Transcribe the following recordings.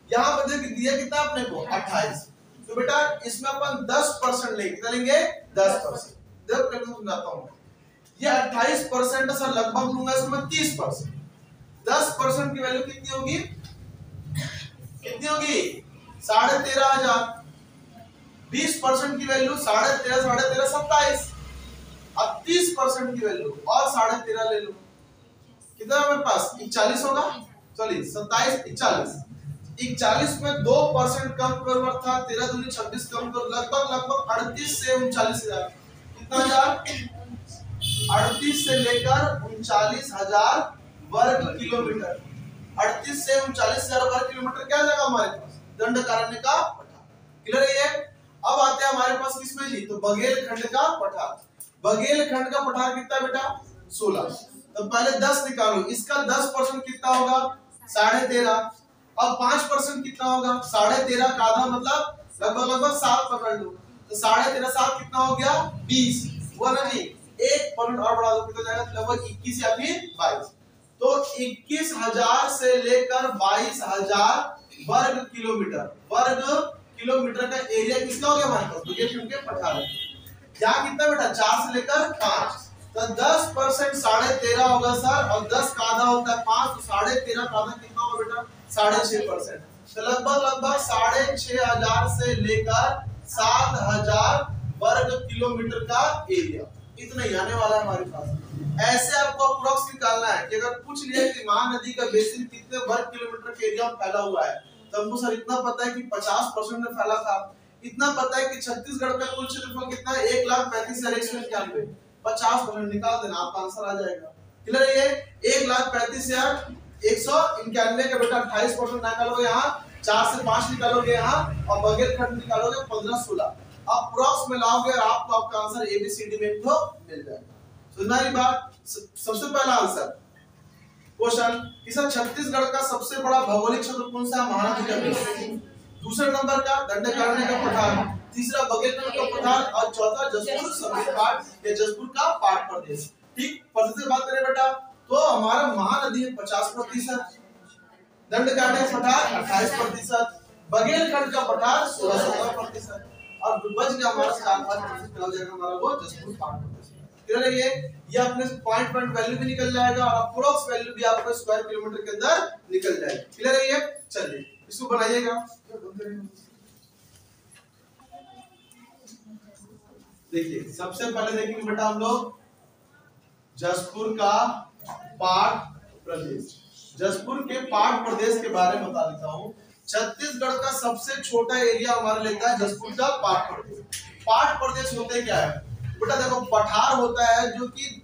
यहाँ पर देखिए दिया कितना अपने को 28। तो बेटा इसमें अपन 10% लेंगे, कितना लेंगे 10%। देखो मैं समझाता हूँ, ये 28% सर लगभग लूंगा इसमें 30%। 10% की वैल्यू कितनी होगी, कितनी होगी 13,500। 20% की वैल्यू 13,500 27। अब 30% की वैल्यू और 13.5 ले लो, कितना हमारे पास 41 होगा। चलिए 27 41, 41 में 2% कम कर था, 13 दूनी 26 कम कर लगभग 38 से 39,000। कितना हजार 38 से लेकर 39,000 वर्ग किलोमीटर। 38 से 39,000 वर्ग किलोमीटर क्या जगह हमारे पास दंडकारण्य का पठार। क्लियर है ये। अब आते हैं हमारे पास किसमें जी, तो बघेलखंड का पठार। बघेलखंड का पठार कितना बेटा 16। तो पहले 10 निकालो, इसका 10% कितना होगा 13.5। अब 5% कितना होगा 13.5 का आधा मतलब लगभग 7 पकड़ लो। तो 13.5 7 कितना हो गया 20। वो नहीं एक पॉइंट और बढ़ा दो, कितना जाएगा लगभग 21 या फिर 22। तो 21,000 से लेकर 22,000 वर्ग किलोमीटर। वर्ग किलोमीटर का एरिया किसका हो गया हमारे पास, बघेलखंड के पठार। यहाँ कितना बेटा 4 से लेकर 5। तो 10% 13.5 होगा सर, और 10 का आधा होता है 5, तो 13.5 का आधा कितना होगा बेटा 6.5%। तो लगभग 6,500 से लेकर 7,000 वर्ग किलोमीटर का एरिया, इतना ही आने वाला है हमारे पास। ऐसे आपको अप्रोक्स निकालना है कि अगर पूछ लिया कि महानदी का बेसिन कितने वर्ग किलोमीटर के एरिया में फैला हुआ है, तो हमको सर इतना पता है कि 50% में फैला था। इतना पता है कि छत्तीसगढ़ का कुल क्षेत्रफल कितना है 1,35,191। 50% निकाल देना, आपका आंसर आ जाएगा। क्लियर है ये 1,35,191 का बेटा 28% निकालोगे यहाँ, 4 से 5 निकालोगे यहाँ, और बघेलखंड निकालोगे 15-16। अप्रोक्स में लाओगे और आपको आपका आंसर एबीसीडी में तो मिल जाएगा। सुनना ये बात। सबसे पहला आंसर क्वेश्चन कि सर छत्तीसगढ़ का सबसे बड़ा भौगोलिक क्षेत्र कौन सा है, महानदी का बेसिन। दूसरे नंबर का दंडकारण्य का पठार, तीसरा बघेलखंड का पठार, और चौथा जसपुर सभी पाट या जसपुर का पाट प्रदेश। ठीक प्रतिशत से बात करें बेटा, तो हमारा महानदी है 50%, दंडकारण्य का पठार 28%, बघेलखंड का पठार 16-17%, और बच गया हमारा 4-5% हो जाएगा हमारा वो जसपुर पाट प्रदेश। क्लियर है ये अपने पॉइंट वैल्यू भी निकल जाएगा और अप्रोक्स वैल्यू भी आपको स्क्वायर किलोमीटर के अंदर निकल जाएगी। क्लियर है ये। चलिए इसको बनाइएगा। देखिए सबसे पहले देखेंगे बेटा हम लोग जसपुर का पाट प्रदेश। जसपुर के पाट प्रदेश के बारे में बता देता हूँ। छत्तीसगढ़ का सबसे छोटा एरिया हमारा लेता है जसपुर का पाट प्रदेश। पाट प्रदेश होते क्या है बेटा, देखो पठार होता है जो कि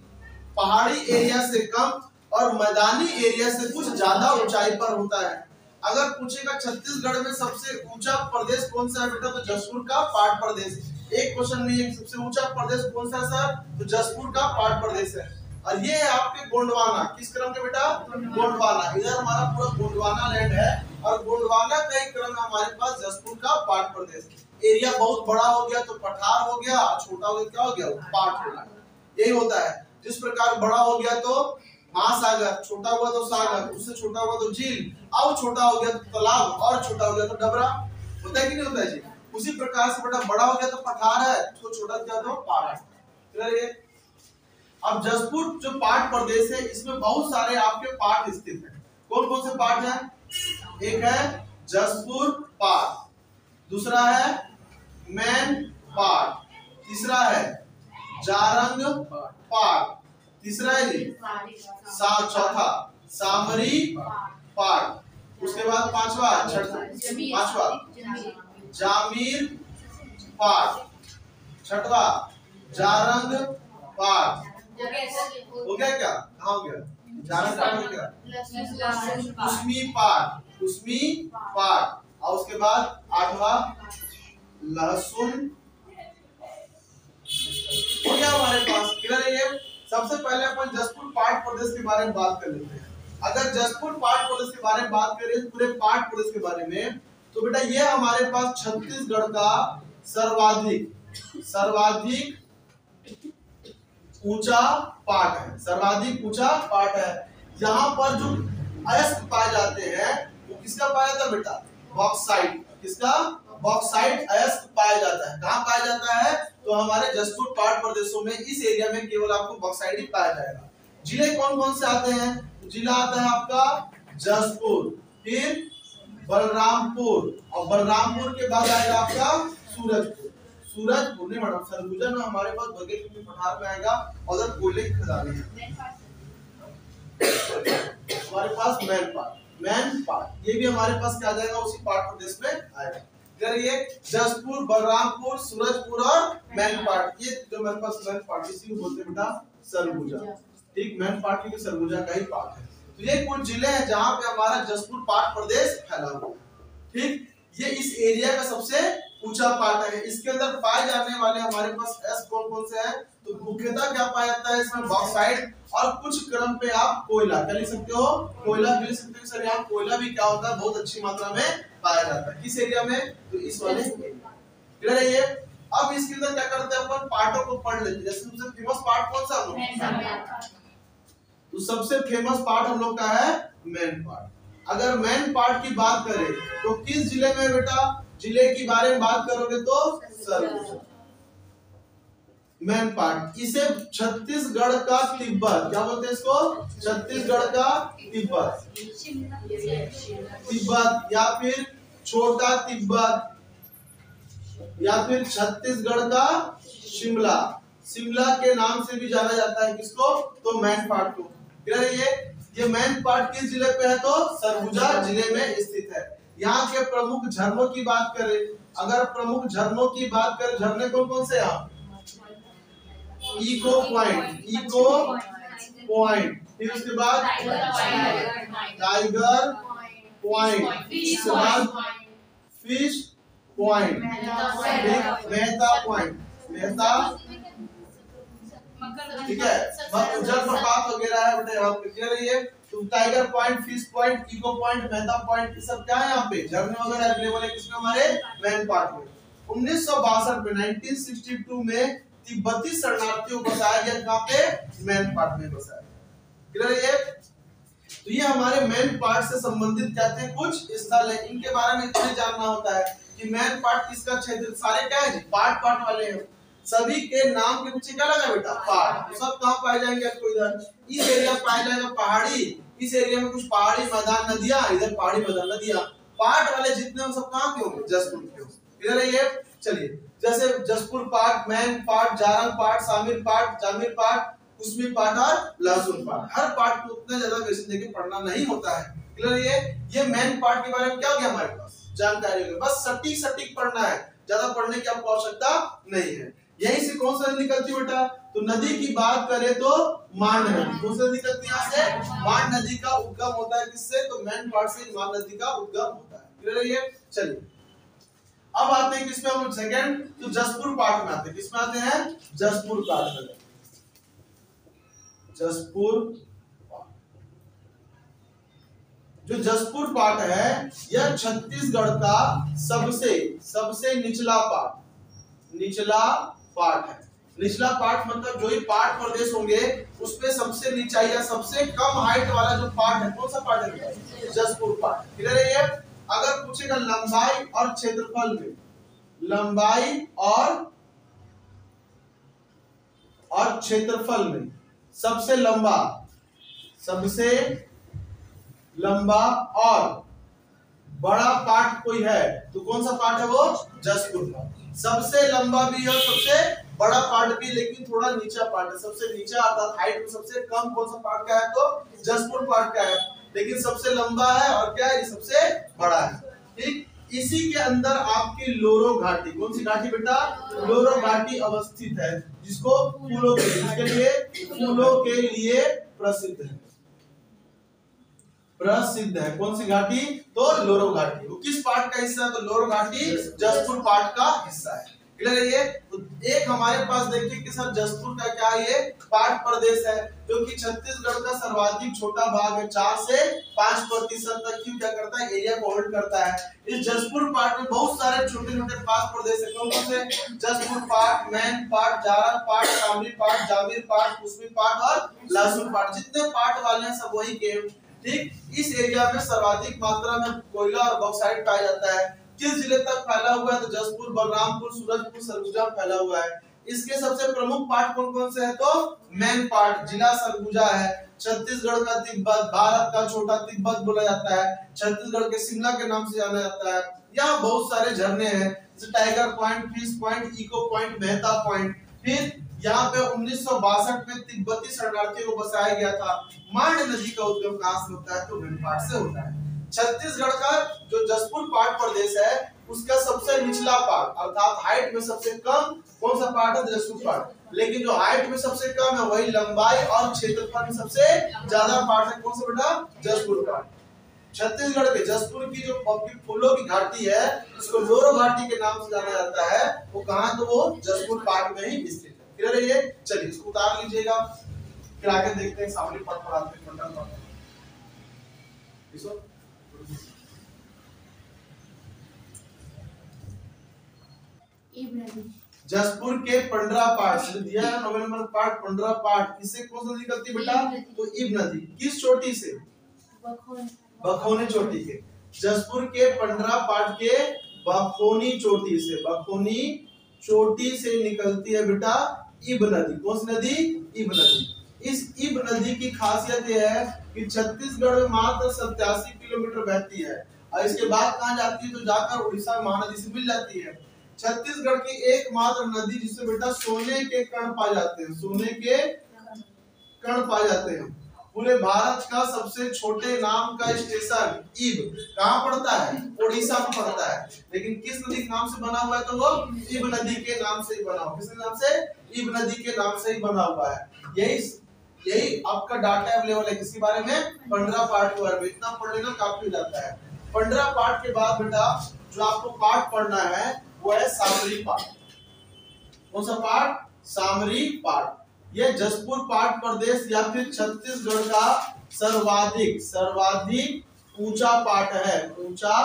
पहाड़ी एरिया से कम और मैदानी एरिया से कुछ ज्यादा ऊंचाई पर होता है। अगर पूछेगा छत्तीसगढ़ में सबसे ऊंचा प्रदेश कौन सा है बेटा, तो जसपुर का पाट प्रदेश। एक क्वेश्चन नहीं है सबसे ऊंचा प्रदेश कौन सा है सर, तो जसपुर का पाट प्रदेश है। और ये है आपके गोंडवाना, किस क्रम के बेटा गोंडवाना। इधर हमारा पूरा गोंडवाना लैंड है और गोंडवाना का एक क्रम है हमारे पास जसपुर का पाट प्रदेश। एरिया बहुत बड़ा हो गया तो पठार हो गया, छोटा हो गया क्या हो गया पाट हो गया। यही होता है। जिस प्रकार बड़ा हो गया तो महासागर, छोटा हुआ तो सागर, उससे छोटा हुआ तो झील, और छोटा हो गया तो तालाब, और छोटा हो गया तो डबरा। होता है कि नहीं होता है जी। उसी प्रकार से बेटा बड़ा हो गया तो पठार है, तो छोटा क्या तो पाट है। अब जसपुर जो पाट प्रदेश है इसमें बहुत सारे आपके पाट स्थित हैं। कौन कौन से पाट हैं, एक है जसपुर पाट, दूसरा है मैन पाट, तीसरा है जारंग पाट, तीसरा है जी चौथा सामरी पाट, उसके बाद पांचवा जामीर पाट, छठवा जारंग पाट। हो गया क्या, कहाँ हो गया जारंग पाट हो गया, कुसमी पाट, और उसके बाद 8वां लहसुन हो गया हमारे पास। क्लियर है ये। सबसे पहले अपन जसपुर पाट प्रदेश के बारे में बात कर लेते हैं। अगर जसपुर पाट प्रदेश के बारे में बात करें पूरे पाट प्रदेश के बारे में, तो बेटा ये हमारे पास छत्तीसगढ़ का सर्वाधिक ऊंचा पाट है। सर्वाधिक ऊंचा पाट है। यहाँ पर जो अयस्क पाए जाते हैं वो किसका पाया था बेटा, बॉक्साइट, किसका? बॉक्साइट अयस्क पाया जाता है। कहाँ पाया जाता है? तो हमारे जसपुर पाट प्रदेशों में इस एरिया में केवल आपको बॉक्साइट ही पाया जाएगा। जिले कौन कौन से आते हैं? जिला आता है आपका जसपुर, फिर बलरामपुर, और बलरामपुर के बाद आएगा आपका सूरजपुर। सूरजपुर नहीं मैडम, सरगुजा में हमारे पास बगल में पठार में आएगा, उधर कोयले की खदानें हैं हमारे पास। मैन पार्ट ये भी हमारे पास क्या आ जाएगा? उसी पार्ट प्रदेश में आएगा। ये जसपुर, बलरामपुर, सूरजपुर और मैन पार्ट, ये जो हमारे पास मैन पार्ट इसी को बोलते हैं बेटा सरगुजा। ठीक, मैन पार्ट भी सरगुजा का ही पार्ट है। तो ये कुछ जिले हैं जहां पे हमारा जसपुर पाट प्रदेश फैला हुआ है। ठीक, ये इस एरिया का सबसे ऊंचा पार्ट है। इसके अंदर पाए जाने वाले हमारे पास एस कौन कौन से हैं? तो मुख्यतः क्या पाया जाता है इसमें? बॉक्साइट, और कुछ क्रम पे आप कोयला क्या लिख सकते हो? कोयला भी लिख सकते हो सर। यहाँ कोयला भी क्या होता है? बहुत अच्छी मात्रा में पाया जाता है। किस एरिया में? तो इस वाले क्लियर है ये। अब इसके अंदर क्या करते हैं अपन? पार्टों को पढ़ लेते हैं। जैसे सबसे फेमस पार्ट कौन सा हम लोग? तो सबसे फेमस पार्ट हम लोग का है मैन पार्ट। अगर मैन पार्ट की बात करें तो किस जिले में बेटा? जिले के बारे में बात करोगे तो सरगुजा। मैन पार्ट, इसे छत्तीसगढ़ का तिब्बत, क्या बोलते हैं इसको? छत्तीसगढ़ का तिब्बत, तिब्बत या फिर छोटा तिब्बत, या फिर छत्तीसगढ़ का शिमला, शिमला के नाम से भी जाना जाता है। किसको? तो मैन पार्ट को। ये मैन पार्ट किस जिले पे है? तो सरगुजा जिले में स्थित है। यहाँ के प्रमुख झरनों की बात करें, अगर प्रमुख झरनों की बात करें, झरने कौन कौन से हैं? इको पॉइंट, फिर उसके बाद टाइगर पॉइंट, उसके बाद fish point, Mehta point, Mehta, ठीक है, जलप्रपात वगैरह है बेटा यहाँ पे। क्लियर है ये? तो tiger point, fish point, echo point, Mehta point, ये सब क्या है? यहाँ पे झरने वगैरह अवेलेबल है। किसमें? हमारे मैन पार्ट में। 1962 में 1962 में तिब्बती शरणार्थियों को बसाया गया। कहाँ पे? मैन पार्ट में बसाया। क्लियर है ये? तो ये हमारे मैन पार्ट से संबंधित कहते हैं कुछ स्थल है। इनके बारे में इतना जानना होता है कि मैन पार्ट किसका क्षेत्र? सारे क्या है? पार्ट वाले हैं। सभी के नाम के पीछे क्या लगा बेटा? पार्ट। तो सब कहाँ पाए जाएंगे? आपको इधर इस एरिया पाया जाएगा पहाड़ी, इस एरिया में कुछ पहाड़ी मैदान, नदियां, इधर पहाड़ी मैदान, नदियां। पार्ट वाले जितने हम सब कहाँ के होंगे? जसपुर के होंगे। क्लियर है ये? चलिए, जैसे जसपुर पार्ट, मैन पार्ट, जारंग पार्ट, जामिर पार्ट, कुसमी पार्ट और लहसुन पार्ट। हर पार्ट को उतना ज्यादा वैसे देके पढ़ना नहीं होता है। क्लियर है ये मैन पार्ट के बारे में क्या हो गया हमारे पास? जानकारी हो गई। बस सटीक पढ़ना है, ज्यादा पढ़ने की आपको आवश्यकता नहीं है। यहीं से कौन सा निकलती बेटा? तो नदी की बात करें तो मांड नदी। कौन सी निकलती है? यहाँ से मांड नदी का उद्गम होता है। किससे? तो मैन पार्ट से मांड नदी का उद्गम होता है। क्लियर है ये? चलिए, अब आते हैं किसमें हम? सेकंड, तो जसपुर पार्ट में आते हैं। किसमें आते हैं? जसपुर पार्ट में। जसपुर, जो जसपुर पार्ट है यह छत्तीसगढ़ का सबसे निचला पार्ट है। निचला पार्ट मतलब जो ही पार्ट प्रदेश होंगे उसमें सबसे नीचा या सबसे कम हाइट वाला जो पार्ट है, कौन सा पार्ट है? जसपुर पार्ट। क्लियर है ये? अगर पूछेगा लंबाई और क्षेत्रफल में, लंबाई और क्षेत्रफल में सबसे लंबा और बड़ा पार्ट कोई है तो कौन सा पार्ट है? वो जसपुर पार्ट। सबसे लंबा भी और सबसे बड़ा पार्ट भी, लेकिन थोड़ा नीचा पार्ट है। सबसे नीचा अर्थात हाइट में सबसे कम कौन सा पार्ट का है? तो जसपुर पार्ट का है। लेकिन सबसे लंबा है और क्या है? ये सबसे बड़ा है। ठीक, इसी के अंदर आपकी लोरो घाटी, कौन सी घाटी बेटा? लोरो घाटी अवस्थित है, जिसको फूलों के लिए प्रसिद्ध है। कौन सी घाटी? तो लोरो घाटी। वो किस पार्ट का हिस्सा है? तो लोरो घाटी जसपुर पार्ट का हिस्सा है। क्लियर है ये? तो एक हमारे पास देखिए कि सर जसपुर का क्या ये पार्ट प्रदेश है, जो कि छत्तीसगढ़ का सर्वाधिक छोटा भाग है। 4 से 5% तक क्यों क्या करता है? एरिया को होल्ड करता है। इस जसपुर पार्ट में बहुत सारे छोटे-छोटे पार्ट प्रदेश है। कौन कौन से? जसपुर पार्ट, मैन पार्ट, जारंग पार्ट, शामली पार्ट, जामिर पार्ट, कुसमी पार्ट और लहसुन पार्ट। जितने पार्ट वाले हैं सब वही के। ठीक, इस एरिया में सर्वाधिक मात्रा में कोयला और बॉक्साइट पाया जाता है। किस जिले तक फैला हुआ है? तो जसपुर, बलरामपुर, सूरजपुर, सरगुजा फैला हुआ है। इसके सबसे प्रमुख पार्ट कौन कौन से हैं? तो मेन पार्ट जिला सरगुजा है। छत्तीसगढ़ का तिब्बत, भारत का छोटा तिब्बत बोला जाता है। छत्तीसगढ़ के शिमला के नाम से जाना जाता है। यहाँ बहुत सारे झरने हैं, जैसे tiger point, fish point, echo point, Mehta point. फिर यहाँ पे 1962 में तिब्बती शरणार्थियों को बसाया गया था। मांड नदी का उद्गम कहाँ से होता है? तो हिमपाट से होता है। छत्तीसगढ़ का जो जसपुर पाट प्रदेश है उसका सबसे निचला पार्ट अर्थात हाइट में सबसे कम कौन सा पार्ट है? जसपुर पार्ट। लेकिन जो हाइट में सबसे कम है वही लंबाई और क्षेत्रफल में सबसे ज्यादा पार्ट है। कौन सा बेटा? जसपुर पार्ट। छत्तीसगढ़ के जसपुर की जो फूलों की घाटी है उसको लोरो घाटी के नाम से जाना जाता है। वो कहाँ? तो वो जसपुर पार्ट में ही स्थित है। क्लियर है ये? चलिए इसको उतार लीजिएगा, फिर आगे देखते हैं सामने पार्ट पर आते हैं। जसपुर के पंडरा पार्ट दिया है, नवंबर पार्ट पंडरा पार्ट। किससे कौन सा निकलती बेटा? तो इब नदी। किस चोटी से? बखौनी चोटी के। जसपुर के पंडरा पार्ट के बखौनी चोटी से, बखौनी चोटी से निकलती है बेटा इब नदी। कौन सी नदी? इब नदी। इस इब नदी की खासियत यह है कि छत्तीसगढ़ में मात्र 87 किलोमीटर बहती है और इसके बाद कहाँ जाती है? तो जाकर उड़ीसा में महानदी से मिल जाती है। छत्तीसगढ़ की एकमात्र नदी जिससे बेटा सोने के कण पाए जाते हैं, सोने के कण पाए जाते हैं। पूरे भारत का सबसे छोटे नाम का स्टेशन इब कहाँ पड़ता है? उड़ीसा में पड़ता है। लेकिन किस नदी के नाम से बना हुआ है? तो वो इब नदी के नाम से ही बना हुआ। किस नाम से? इब नदी के नाम से ही बना हुआ है। यही आपका डाटा अवेलेबल है किसके बारे में? पंडरा पार्ट के बारे में। इतना पढ़ लेना काफी हो जाता है। पंडरा पार्ट के बाद बेटा जो आपको पार्ट पढ़ना है वो है सामरी पार्ट। कौन सा पार्ट? सामरी पार्ट। यह जसपुर पार्ट प्रदेश या फिर छत्तीसगढ़ का सर्वाधिक ऊंचा पार्ट है। ऊंचा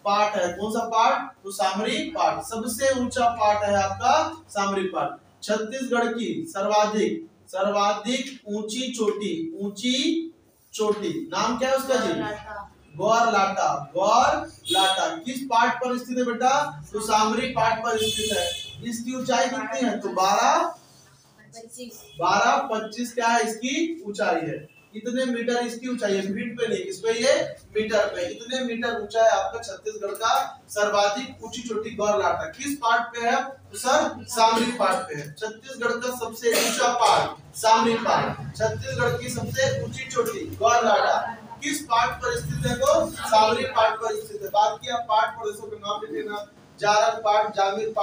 पार्ट है। कौन सा पार्ट? तो सामरी पार्ट। सबसे ऊंचा पार्ट है आपका सामरी पार्ट। छत्तीसगढ़ की सर्वाधिक ऊंची चोटी नाम क्या है उसका जी? गौरलाटा। किस पार्ट पर स्थित है बेटा? तो सामरी पार्ट पर स्थित है। इसकी ऊंचाई कितनी है? तो 12.25 क्या है इसकी ऊंचाई है। इतने मीटर इसकी ऊंचाई है, फीट पे नहीं, किस पे? ये मीटर पे। इतने मीटर ऊंचा है आपका छत्तीसगढ़ का सर्वाधिक ऊंची चोटी गौरलाटा। किस पार्ट पे है? तो सर सामरी पार्ट पे है। छत्तीसगढ़ का सबसे ऊंचा पार्ट सामरी पार्ट। छत्तीसगढ़ की सबसे ऊंची चोटी गौरलाटा किस पार्ट पर स्थित है? तो सामरी पार्ट पर स्थित है। बाकी आप पार्ट प्रदेशों के नाम लिख लेना, जारंग पार्ट, जांगीर पार्ट।